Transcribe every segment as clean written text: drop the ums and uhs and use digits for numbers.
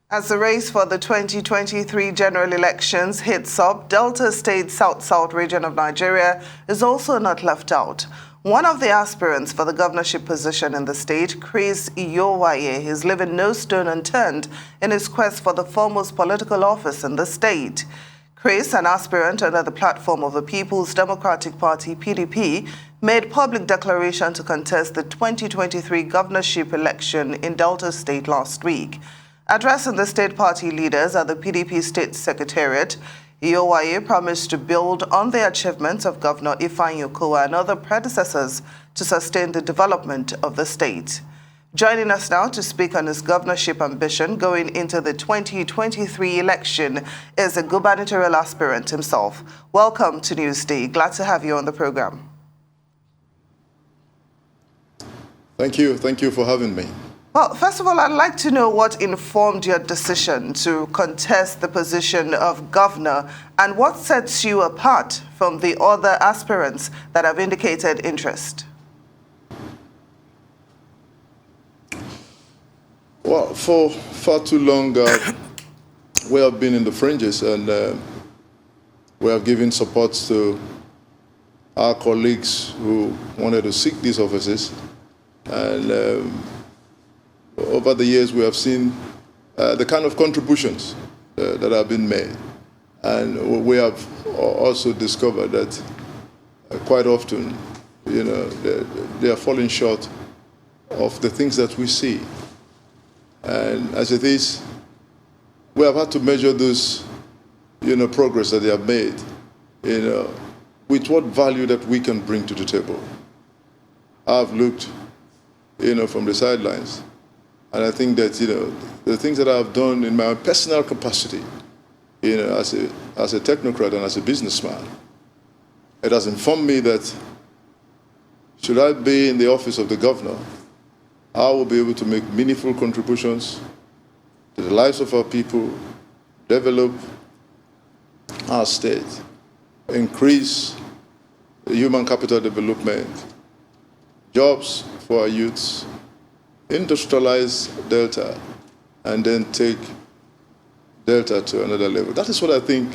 As the race for the 2023 general elections heats up, Delta State South region of Nigeria is also not left out. One of the aspirants for the governorship position in the state, Chris Iyovwaye, is leaving no stone unturned in his quest for the foremost political office in the state. Chris, an aspirant under the platform of the People's Democratic Party, PDP, made public declaration to contest the 2023 governorship election in Delta State last week. Addressing the state party leaders at the PDP State Secretariat, Iyovwaye promised to build on the achievements of Governor Iyovwaye and other predecessors to sustain the development of the state. Joining us now to speak on his governorship ambition going into the 2023 election is a gubernatorial aspirant himself. Welcome to Newsday. Glad to have you on the program. Thank you. Thank you for having me. Well, first of all, I'd like to know what informed your decision to contest the position of governor and what sets you apart from the other aspirants that have indicated interest. Well, for far too long, we have been in the fringes and we have given support to our colleagues who wanted to seek these offices. And over the years, we have seen the kind of contributions that have been made. And we have also discovered that quite often, they are falling short of the things that we see. And as it is, we have had to measure those, progress that they have made, with what value that we can bring to the table. I've looked, from the sidelines, and I think that, the things that I've done in my personal capacity, as a technocrat and as a businessman, it has informed me that should I be in the office of the governor, I will be able to make meaningful contributions to the lives of our people, develop our state, increase the human capital development, jobs for our youths, industrialize Delta, and then take Delta to another level. That is what I think,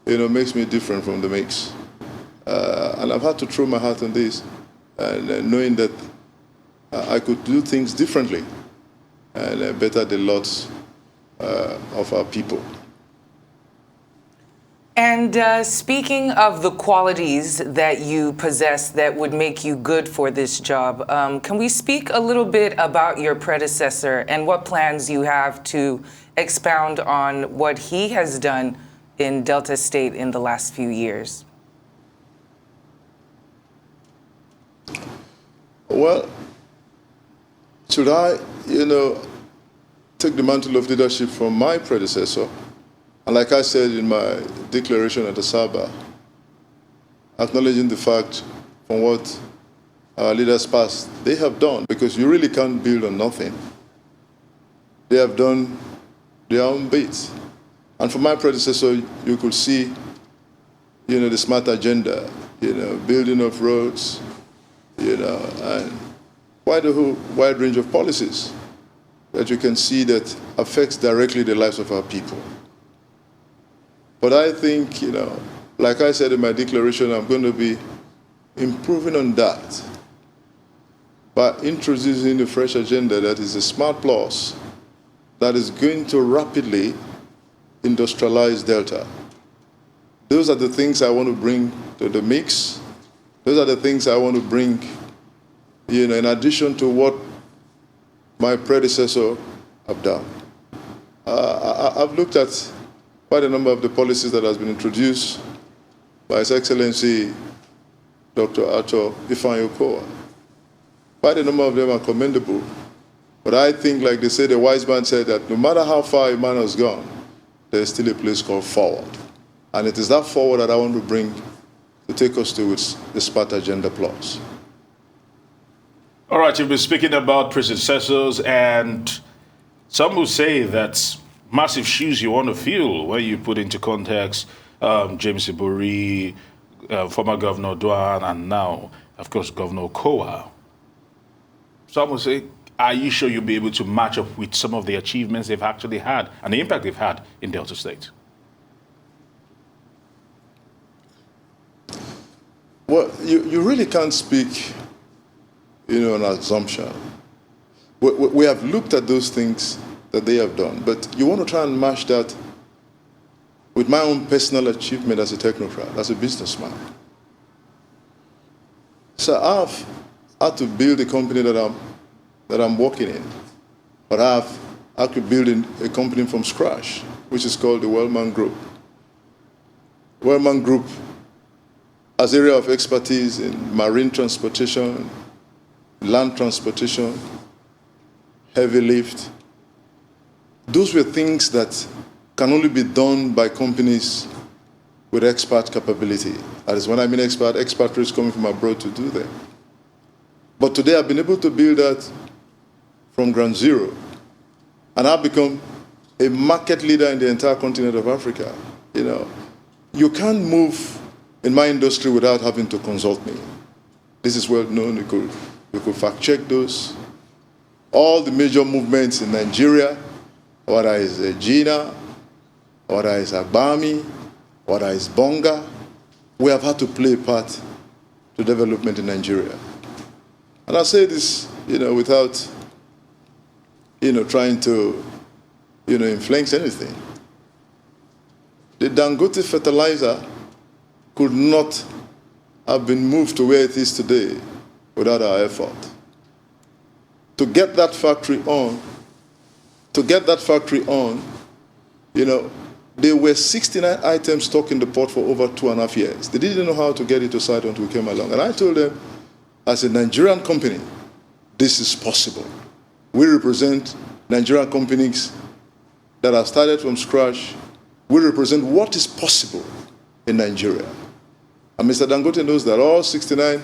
makes me different from the mix. And I've had to throw my heart on this, and knowing that I could do things differently and better the lots of our people. And speaking of the qualities that you possess that would make you good for this job, can we speak a little bit about your predecessor and what plans you have to expound on what he has done in Delta State in the last few years? Well, should I, take the mantle of leadership from my predecessor? And like I said in my declaration at the Saba, acknowledging the fact from what our leaders past, they have done, because you really can't build on nothing. They have done their own bits. And for my predecessor, you could see, the smart agenda, building of roads, and quite a whole wide range of policies that you can see that affects directly the lives of our people. But I think, like I said in my declaration, I'm going to be improving on that by introducing a fresh agenda that is a smart plus that is going to rapidly industrialize Delta. Those are the things I want to bring to the mix. Those are the things I want to bring, in addition to what my predecessor have done. I've looked at quite a number of the policies that has been introduced by His Excellency Dr. Iyovwaye. Quite a number of them are commendable, but I think, like they say, the wise man said that no matter how far a man has gone, there's still a place called forward. And it is that forward that I want to bring to take us to the smart agenda plus. All right, you've been speaking about predecessors, and some will say that's massive shoes you want to fill when you put into context James Ibori, former Governor Duan, and now, of course, Governor Kowa. Some will say, are you sure you'll be able to match up with some of the achievements they've actually had and the impact they've had in Delta State? Well, you really can't speak, on assumption. We have looked at those things that they have done, but you want to try and match that with my own personal achievement as a technocrat, as a businessman. So I've had to build a company that I'm working in, but I've had to build a company from scratch, which is called the Wellman Group. Wellman Group has area of expertise in marine transportation, land transportation, heavy lift. Those were things that can only be done by companies with expert capability. That is, when I mean expatriates coming from abroad to do that. But today I've been able to build that from ground zero, and I've become a market leader in the entire continent of Africa. You can't move in my industry without having to consult me. This is well known. You could fact check those. All the major movements in Nigeria, whether it's Gina, whether it's Agbami, whether it's Bonga, we have had to play a part to development in Nigeria. And I say this, without, trying to, influence anything. The Dangote fertilizer could not have been moved to where it is today without our effort. To get that factory on, there were 69 items stuck in the port for over 2.5 years. They didn't know how to get it to site until we came along. And I told them, as a Nigerian company, this is possible. We represent Nigerian companies that have started from scratch. We represent what is possible in Nigeria. And Mr. Dangote knows that all 69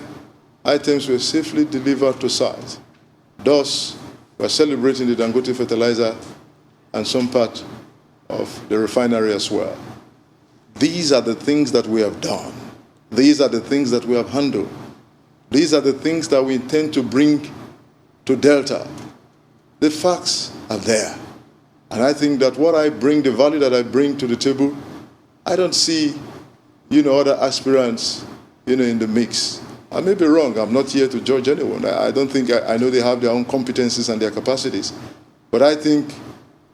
items were safely delivered to site. Thus, we're celebrating the Dangote fertilizer and some part of the refinery as well. These are the things that we have done. These are the things that we have handled. These are the things that we intend to bring to Delta. The facts are there. And I think that what I bring, the value that I bring to the table, I don't see, other aspirants, in the mix. I may be wrong. I'm not here to judge anyone. I don't think, I know they have their own competencies and their capacities. But I think,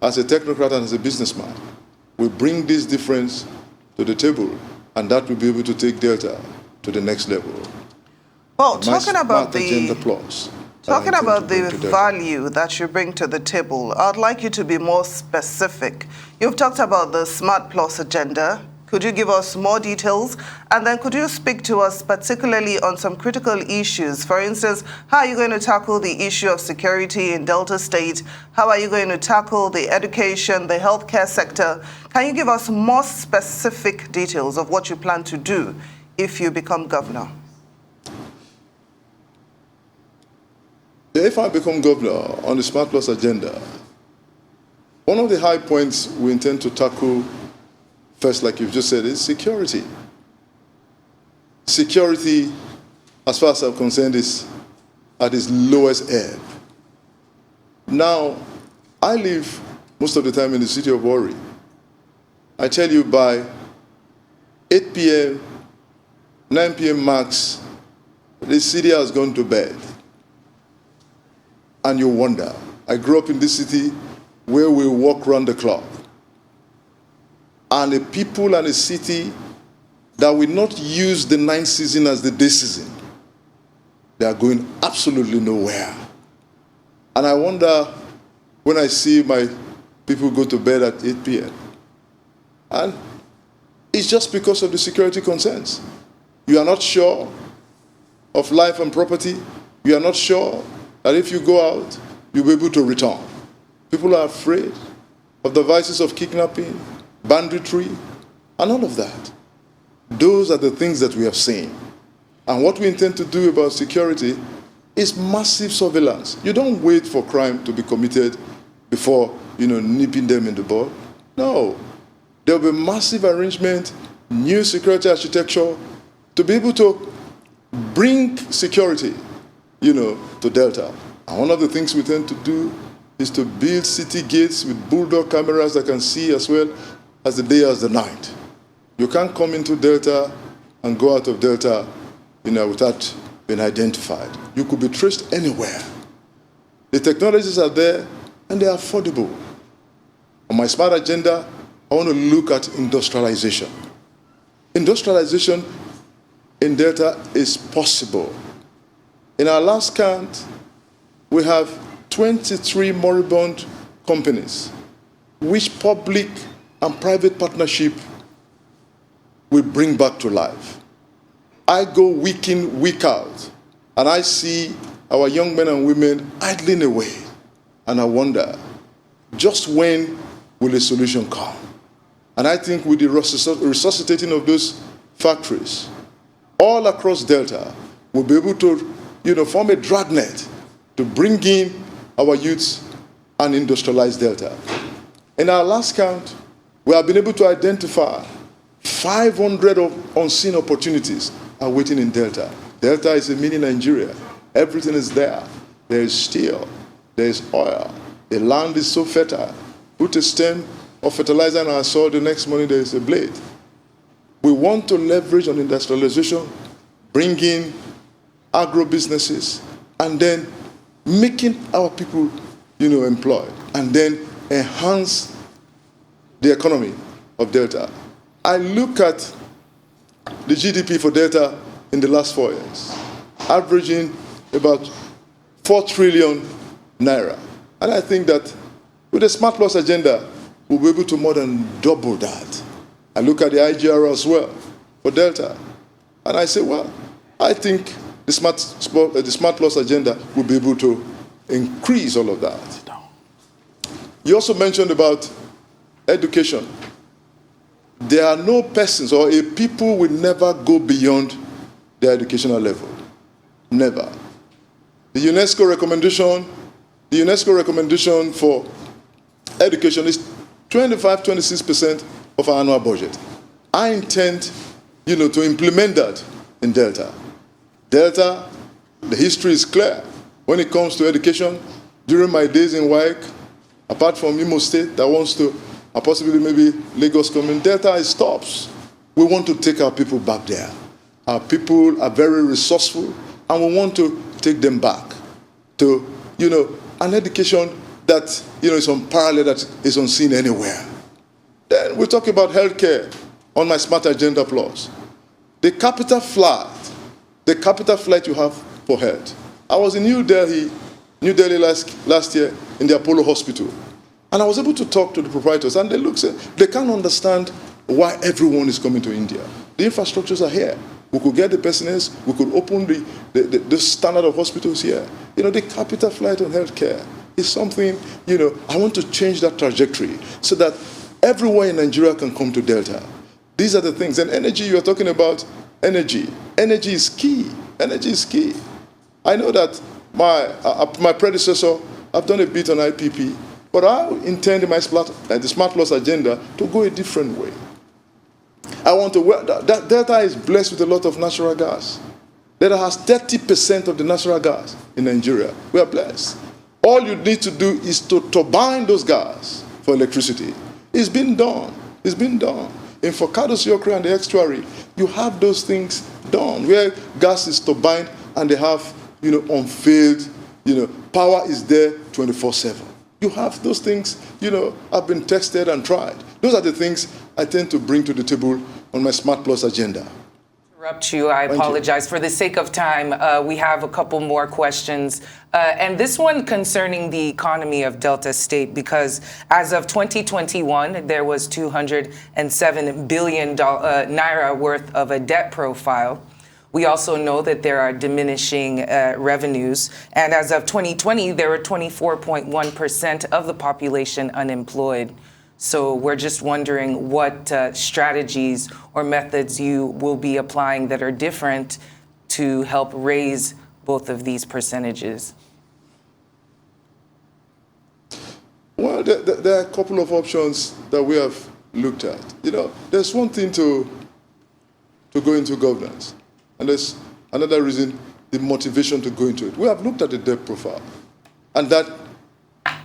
as a technocrat and as a businessman, we bring this difference to the table, and that will be able to take Delta to the next level. Well, talking about the Delta. value that you bring to the table, I'd like you to be more specific. You've talked about the Smart Plus agenda. Could you give us more details? And then could you speak to us particularly on some critical issues? For instance, how are you going to tackle the issue of security in Delta State? How are you going to tackle the education, the healthcare sector? Can you give us more specific details of what you plan to do if you become governor? If I become governor on the Smart Plus agenda, one of the high points we intend to tackle first, like you've just said, is security. Security, as far as I'm concerned, is at its lowest ebb. Now, I live most of the time in the city of Warri. I tell you, by 8 p.m., 9 p.m. max, the city has gone to bed. And you wonder. I grew up in this city where we walk around the clock. And a people and a city that will not use the night season as the day season, they are going absolutely nowhere. And I wonder when I see my people go to bed at 8 p.m. And it's just because of the security concerns. You are not sure of life and property. You are not sure that if you go out, you'll be able to return. People are afraid of the vices of kidnapping, banditry, and all of that. Those are the things that we have seen. And what we intend to do about security is massive surveillance. You don't wait for crime to be committed before, nipping them in the bud. No. There will be massive arrangement, new security architecture to be able to bring security, to Delta. And one of the things we tend to do is to build city gates with bulldog cameras that can see as well as the day as the night. You can't come into Delta and go out of Delta, without being identified. You could be traced anywhere. The technologies are there and they are affordable. On my smart agenda, I want to look at industrialization. Industrialization in Delta is possible. In our last count, we have 23 moribund companies, which public and private partnership will bring back to life. I go week in, week out, and I see our young men and women idling away, and I wonder, just when will a solution come? And I think with the resuscitating of those factories all across Delta, we'll be able to, form a dragnet to bring in our youths and industrialize Delta. In our last count, we have been able to identify 500 of unseen opportunities are waiting in Delta. Delta is a mini Nigeria. Everything is there. There is steel. There is oil. The land is so fertile. Put a stem of fertilizer in our soil, the next morning there is a blade. We want to leverage on industrialization, bring in agro-businesses, and then making our people, employed, and then enhance the economy of Delta. I look at the GDP for Delta in the last 4 years, averaging about 4 trillion naira. And I think that with the Smart Plus agenda, we'll be able to more than double that. I look at the IGR as well for Delta, and I say, well, I think the Smart Plus agenda will be able to increase all of that. You also mentioned about education. There are no persons or a people will never go beyond their educational level. Never. The UNESCO recommendation for education is 25-26% of our annual budget. I intend, to implement that in Delta. Delta, the history is clear. When it comes to education, during my days in Iyovwaye, apart from Imo State that wants to, or possibly maybe Lagos coming, Delta, it stops. We want to take our people back there. Our people are very resourceful, and we want to take them back to, an education that, is unparalleled, that is unseen anywhere. Then we talk about healthcare on my Smart Agenda Plus. The capital flight you have for health. I was in New Delhi last year in the Apollo Hospital, and I was able to talk to the proprietors, and they can't understand why everyone is coming to India. The infrastructures are here. We could get the personnel, we could open the standard of hospitals here. The capital flight on healthcare is something, I want to change that trajectory so that everywhere in Nigeria can come to Delta. These are the things. And energy, you're talking about energy. Energy is key. Energy is key. I know that my predecessor, I've done a bit on IPP, but I intend in the Smart Plus agenda to go a different way. I want to Delta is blessed with a lot of natural gas. Delta has 30% of the natural gas in Nigeria. We are blessed. All you need to do is to turbine those gas for electricity. It's been done. It's been done. In Fokado, Siokre, and the estuary, you have those things done where gas is turbined and they have, unfailed, power is there 24/7. You have those things, have been tested and tried. Those are the things I tend to bring to the table on my Smart Plus agenda. Interrupt you. I apologize. For the sake of time, we have a couple more questions. And this one concerning the economy of Delta State, because as of 2021, there was 207 billion naira worth of a debt profile. We also know that there are diminishing revenues. And as of 2020, there were 24.1% of the population unemployed. So we're just wondering what strategies or methods you will be applying that are different to help raise both of these percentages. Well, there are a couple of options that we have looked at. There's one thing to go into governance, and there's another reason, the motivation to go into it. We have looked at the debt profile. And that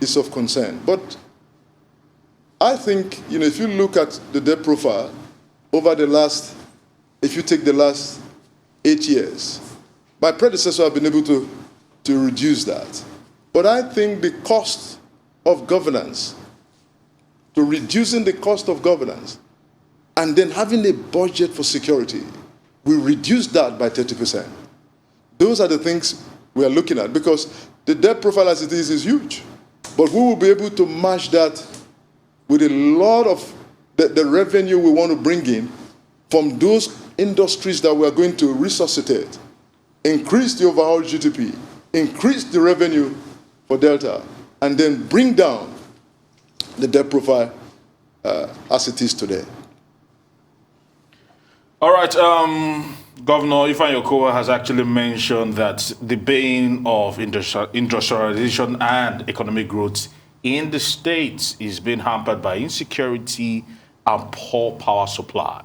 is of concern. But I think, if you look at the debt profile over if you take the last 8 years, my predecessor have been able to reduce that. But I think the cost of governance, to reducing the cost of governance, and then having a budget for security, we reduce that by 30%. Those are the things we are looking at, because the debt profile as it is huge. But we will be able to match that with a lot of the revenue we want to bring in from those industries that we are going to resuscitate, increase the overall GDP, increase the revenue for Delta, and then bring down the debt profile as it is today. All right, Governor Iyovwaye Okowa has actually mentioned that the bane of industrialization and economic growth in the states is being hampered by insecurity and poor power supply.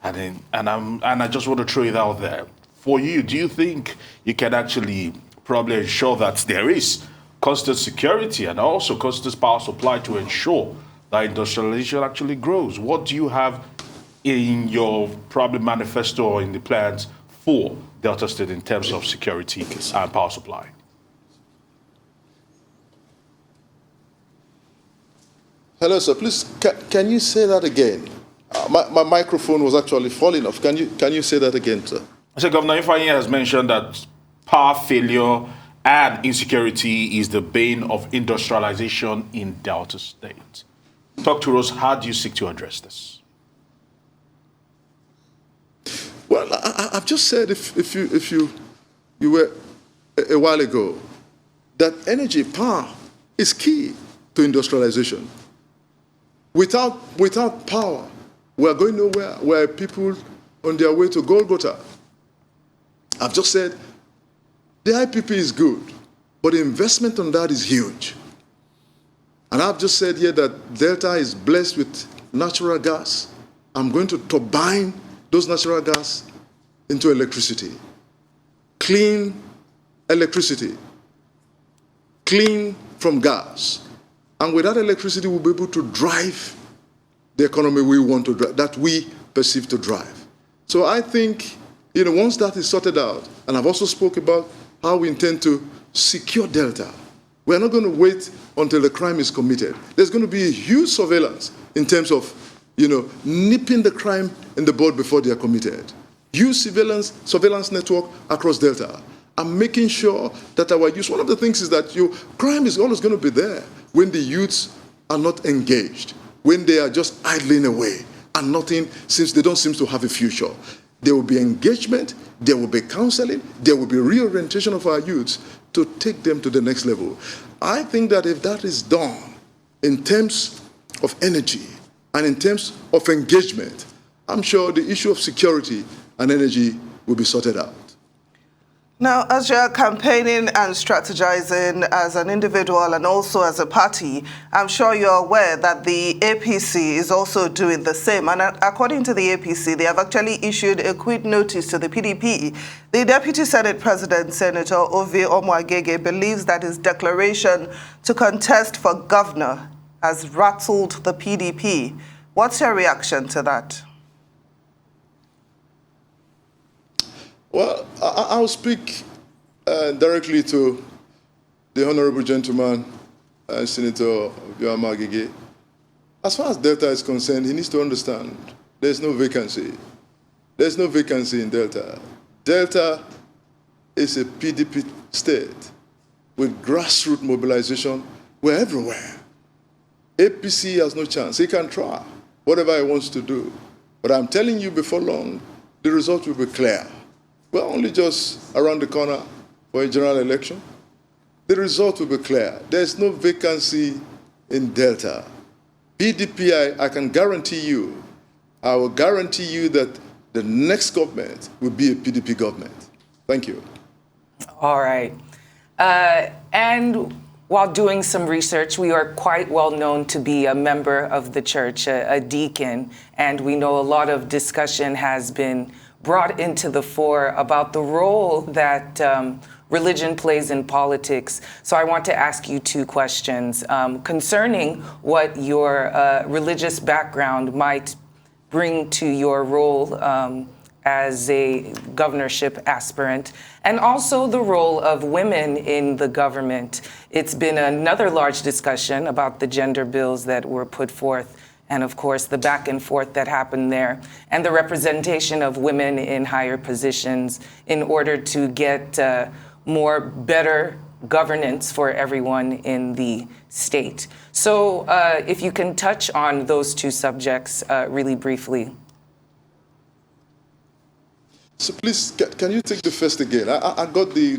And I just want to throw it out there. For you, do you think you can actually probably ensure that there is constant security and also constant power supply to ensure that industrialization actually grows? What do you have in your probably manifesto or in the plans for Delta State in terms of security and power supply? Hello, sir. Please, can you say that again? My microphone was actually falling off. Can you say that again, sir? I said, Governor Iyovwaye has mentioned that power failure and insecurity is the bane of industrialization in Delta State. Talk to us. How do you seek to address this? Well, I've just said if you were a while ago that energy power is key to industrialization. Without power, we are going nowhere. Where people on their way to Golgotha. I've just said the IPP is good, but the investment on that is huge. And I've just said here that Delta is blessed with natural gas. I'm going to turbine those natural gas into electricity. Clean electricity. Clean from gas. And with that electricity, we'll be able to drive the economy we want to drive, that we perceive to drive. So I think, once that is sorted out, and I've also spoke about how we intend to secure Delta. We're not going to wait until the crime is committed. There's going to be a huge surveillance in terms of, nipping the crime in the bud before they are committed. Huge surveillance network across Delta. And making sure that our youth, one of the things is that crime is always going to be there when the youths are not engaged, when they are just idling away and they don't seem to have a future. There will be engagement, there will be counseling, there will be reorientation of our youths to take them to the next level. I think that if that is done in terms of energy and in terms of engagement, I'm sure the issue of security and energy will be sorted out. Now, as you're campaigning and strategizing as an individual and also as a party, I'm sure you're aware that the APC is also doing the same. And according to the APC, they have actually issued a quit notice to the PDP. The Deputy Senate President, Senator Iyovwaye, believes that his declaration to contest for governor has rattled the PDP. What's your reaction to that? Well, I'll speak directly to the honorable gentleman, Senator Iyovwaye. As far as Delta is concerned, he needs to understand there's no vacancy. There's no vacancy in Delta. Delta is a PDP state with grassroots mobilization. We're everywhere. APC has no chance. He can try whatever he wants to do. But I'm telling you, before long, the result will be clear. We're only just around the corner for a general election. The result will be clear. There's no vacancy in Delta. PDP, I can guarantee you, I will guarantee you that the next government will be a PDP government. Thank you. All right. And while doing some research, we are quite well known to be a member of the church, a deacon, and we know a lot of discussion has been brought into the fore about the role that religion plays in politics. So I want to ask you two questions concerning what your religious background might bring to your role as a governorship aspirant, and also the role of women in the government. It's been another large discussion about the gender bills that were put forth, and of course the back and forth that happened there, and the representation of women in higher positions in order to get more better governance for everyone in the state. So if you can touch on those two subjects really briefly. So please, can you take the first again? I got the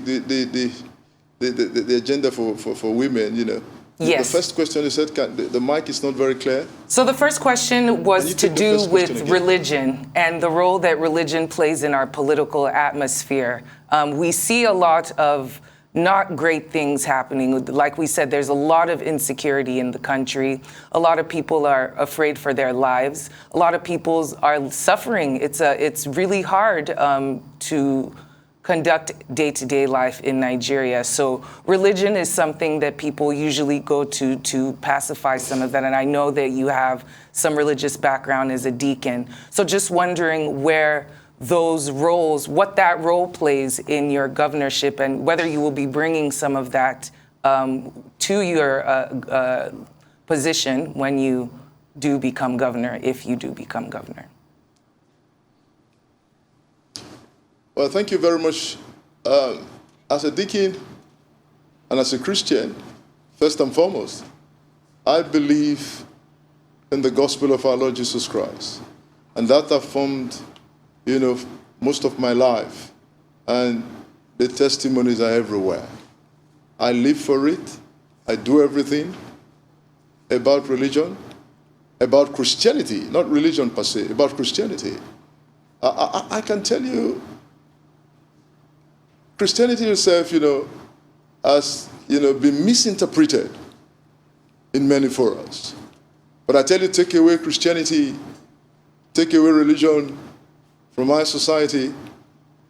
agenda for women, you know. Yes. The first question you said, the mic is not very clear. So the first question was to do with religion and the role that religion plays in our political atmosphere. We see a lot of not great things happening. Like we said, there's a lot of insecurity in the country. A lot of people are afraid for their lives. A lot of people are suffering. It's really hard to conduct day-to-day life in Nigeria. So religion is something that people usually go to pacify some of that. And I know that you have some religious background as a deacon. So just wondering where those roles, what that role plays in your governorship, and whether you will be bringing some of that to your position when you do become governor, if you do become governor. Well, thank you very much. As a deacon and as a Christian, first and foremost, I believe in the gospel of our Lord Jesus Christ. And that have formed, you know, most of my life. And the testimonies are everywhere. I live for it. I do everything about religion, about Christianity, not religion per se, about Christianity. I can tell you, Christianity itself, you know, has, you know, been misinterpreted in many forums. But I tell you, take away Christianity, take away religion from our society,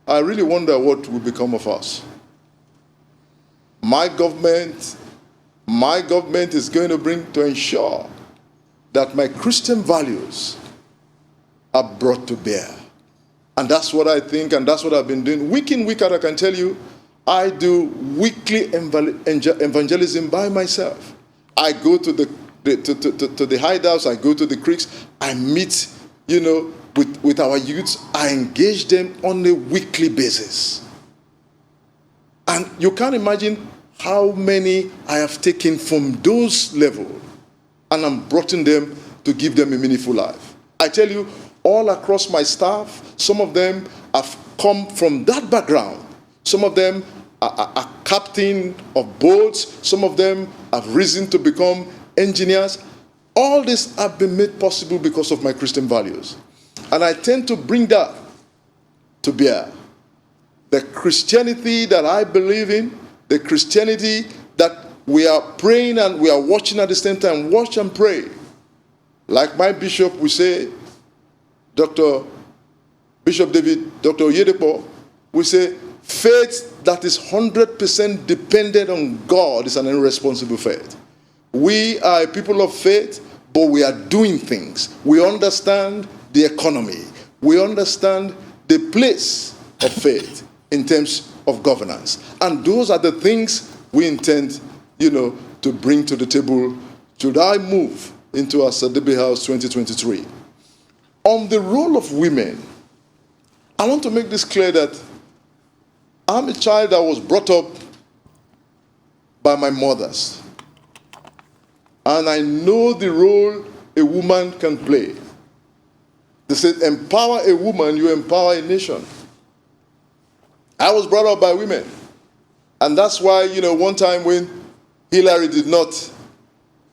I really wonder what will become of us. My government is going to ensure that my Christian values are brought to bear. And that's what I think, and that's what I've been doing. Week in, week out, I can tell you, I do weekly evangelism by myself. I go to the hideouts, I go to the creeks, I meet, you know, with our youths, I engage them on a weekly basis. And you can't imagine how many I have taken from those levels, and I'm brought in them to give them a meaningful life. I tell you, all across my staff, some of them have come from that background. Some of them are captain of boats. Some of them have risen to become engineers. All this have been made possible because of my Christian values. And I tend to bring that to bear. The Christianity that I believe in, the Christianity that we are praying and we are watching at the same time, watch and pray. Like my bishop will say, Bishop David, Dr. Oyedepo, will say, faith that is 100% dependent on God is an irresponsible faith. We are a people of faith, but we are doing things. We understand the economy. We understand the place of faith in terms of governance. And those are the things we intend, you know, to bring to the table should I move into our Sadibi House 2023. On the role of women, I want to make this clear that I'm a child that was brought up by my mothers. And I know the role a woman can play. They said, empower a woman, you empower a nation. I was brought up by women. And that's why, you know, one time when Hillary did not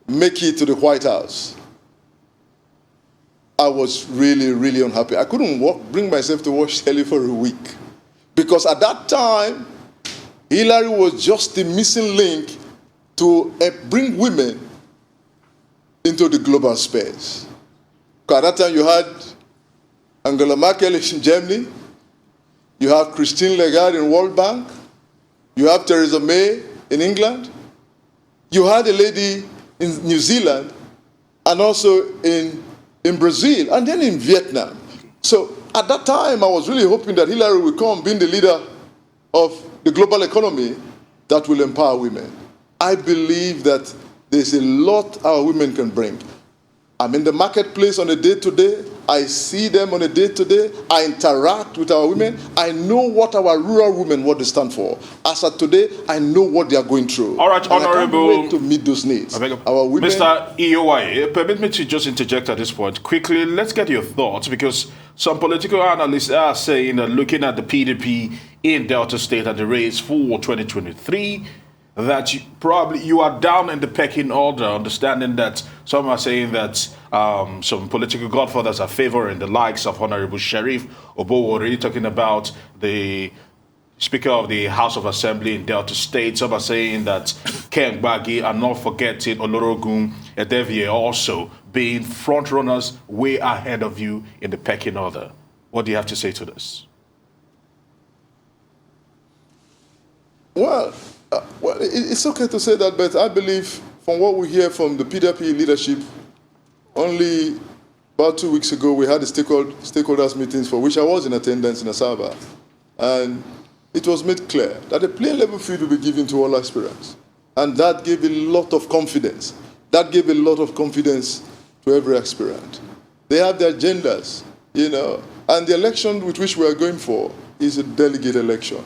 make it to the White House, I was really, really unhappy. I couldn't bring myself to watch telly for a week. Because at that time, Hillary was just the missing link to bring women into the global space. Because at that time you had Angela Merkel in Germany, you have Christine Lagarde in World Bank, You have Theresa May in England. You had a lady in New Zealand and also in Brazil and then in Vietnam. So at that time, I was really hoping that Hillary would come being the leader of the global economy that will empower women. I believe that there's a lot our women can bring. I'm in the marketplace on a day-to-day. I see them on a day-to-day. I interact with our women. I know what our rural women, what they stand for. As of today, I know what they are going through. All right, and Honorable. I can't wait to meet those needs. Our women. Mr. Iyovwaye, permit me to just interject at this point. Quickly, let's get your thoughts, because some political analysts are saying that looking at the PDP in Delta State and the race for 2023, that you are down in the pecking order, understanding that some are saying that some political godfathers are favoring the likes of Honorable Sheriff Obowori, talking about the Speaker of the House of Assembly in Delta State. Some are saying that Ken Gbagi, and not forgetting Olorogun Edevie also being front runners way ahead of you in the pecking order. What do you have to say to this? Well, it's okay to say that, but I believe from what we hear from the PDP leadership, only about 2 weeks ago we had the stakeholders meetings for which I was in attendance in Asaba, and it was made clear that a plain level field will be given to all aspirants, and that gave a lot of confidence. That gave a lot of confidence to every aspirant. They have their agendas, and the election with which we are going for is a delegate election.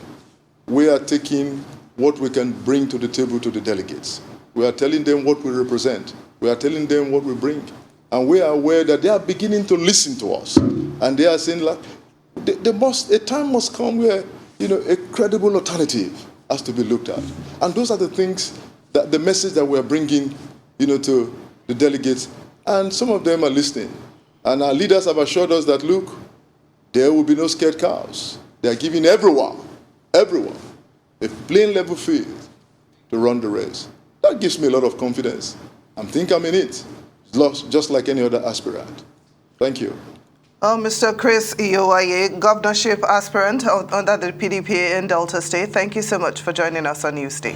We are taking what we can bring to the table to the delegates. We are telling them what we represent. We are telling them what we bring. And we are aware that they are beginning to listen to us. And they are saying, like, a time must come where, a credible alternative has to be looked at. And those are the things, the message that we are bringing, to the delegates. And some of them are listening. And our leaders have assured us that, look, there will be no scared cows. They are giving everyone, a plain level field to run the race. That gives me a lot of confidence. I think I'm in it, just like any other aspirant. Thank you. Mr. Chris Iyovwaye, governorship aspirant under the PDP in Delta State, thank you so much for joining us on Newsday.